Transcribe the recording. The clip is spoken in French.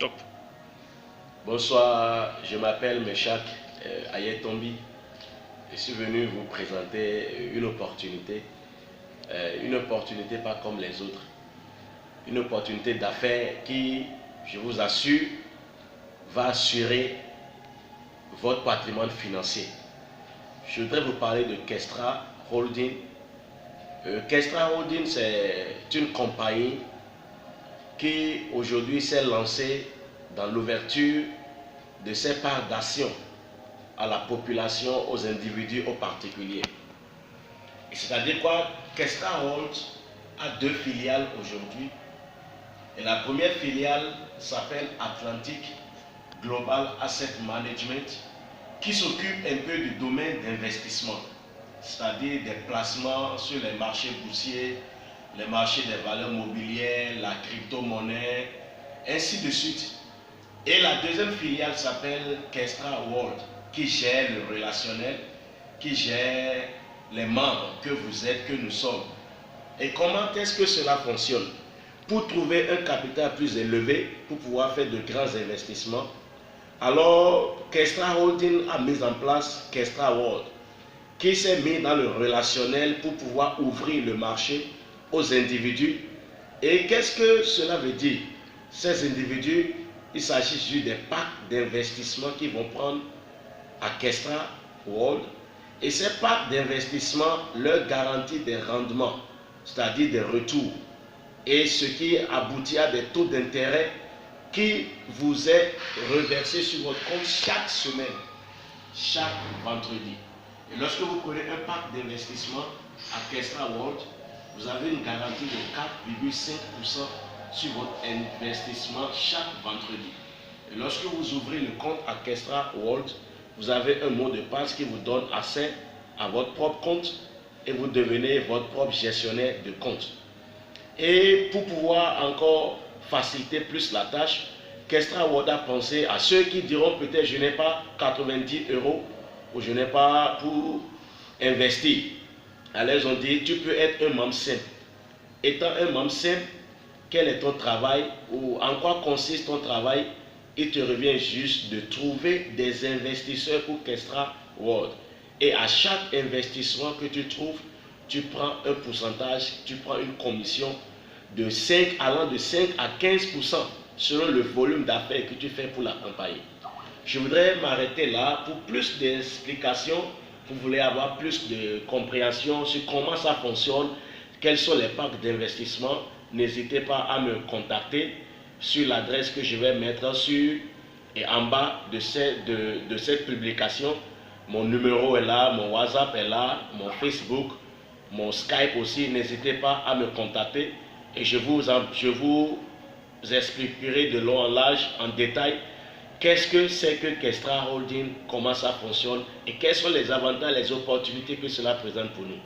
Top. Bonsoir, je m'appelle Meshak Ayetombi. Je suis venu vous présenter une opportunité pas comme les autres. Une opportunité d'affaires qui, je vous assure, va assurer votre patrimoine financier. Je voudrais vous parler de Kestra Holding. Kestra Holding, c'est une compagnie qui aujourd'hui s'est lancée dans l'ouverture de ses parts d'actions à la population, aux individus, aux particuliers. C'est-à-dire quoi? Kestra Holding a 2 filiales aujourd'hui. Et la première filiale s'appelle Atlantic Global Asset Management, qui s'occupe un peu du domaine d'investissement, c'est-à-dire des placements sur les marchés boursiers, les marchés des valeurs mobilières, la crypto-monnaie, ainsi de suite. Et la deuxième filiale s'appelle Kestra World, qui gère le relationnel, qui gère les membres que vous êtes, que nous sommes. Et comment est-ce que cela fonctionne? Pour trouver un capital plus élevé, pour pouvoir faire de grands investissements, alors Kestra Holding a mis en place Kestra World, qui s'est mis dans le relationnel pour pouvoir ouvrir le marché aux individus. Et qu'est-ce que cela veut dire? Ces individus, il s'agit juste des packs d'investissement qui vont prendre à Kestra World. Et ces packs d'investissement leur garantissent des rendements, c'est-à-dire des retours. Et ce qui aboutit à des taux d'intérêt qui vous est reversé sur votre compte chaque semaine, chaque vendredi. Et lorsque vous prenez un pack d'investissement à Kestra World, vous avez une garantie de 4,5% sur votre investissement chaque vendredi. Et lorsque vous ouvrez le compte à Kestra World, vous avez un mot de passe qui vous donne accès à votre propre compte et vous devenez votre propre gestionnaire de compte. Et pour pouvoir encore faciliter plus la tâche, Kestra World a pensé à ceux qui diront peut-être je n'ai pas 90 euros ou je n'ai pas pour investir. Alors ils ont dit tu peux être un membre simple. Étant un membre simple, quel est ton travail ou en quoi consiste ton travail? Il te revient juste de trouver des investisseurs pour Kestra World. Et à chaque investissement que tu trouves, tu prends un pourcentage, tu prends une commission de 5 allant de 5 à 15% selon le volume d'affaires que tu fais pour la compagnie. Je voudrais m'arrêter là pour plus d'explications. Vous voulez avoir plus de compréhension sur comment ça fonctionne, quels sont les packs d'investissement, n'hésitez pas à me contacter sur l'adresse que je vais mettre sur et en bas de cette publication. Mon numéro est là, mon WhatsApp est là, mon Facebook, mon Skype aussi. N'hésitez pas à me contacter et je vous expliquerai de long en large, en détail, qu'est-ce que c'est que Kestra Holding, comment ça fonctionne et quels sont les avantages, les opportunités que cela présente pour nous.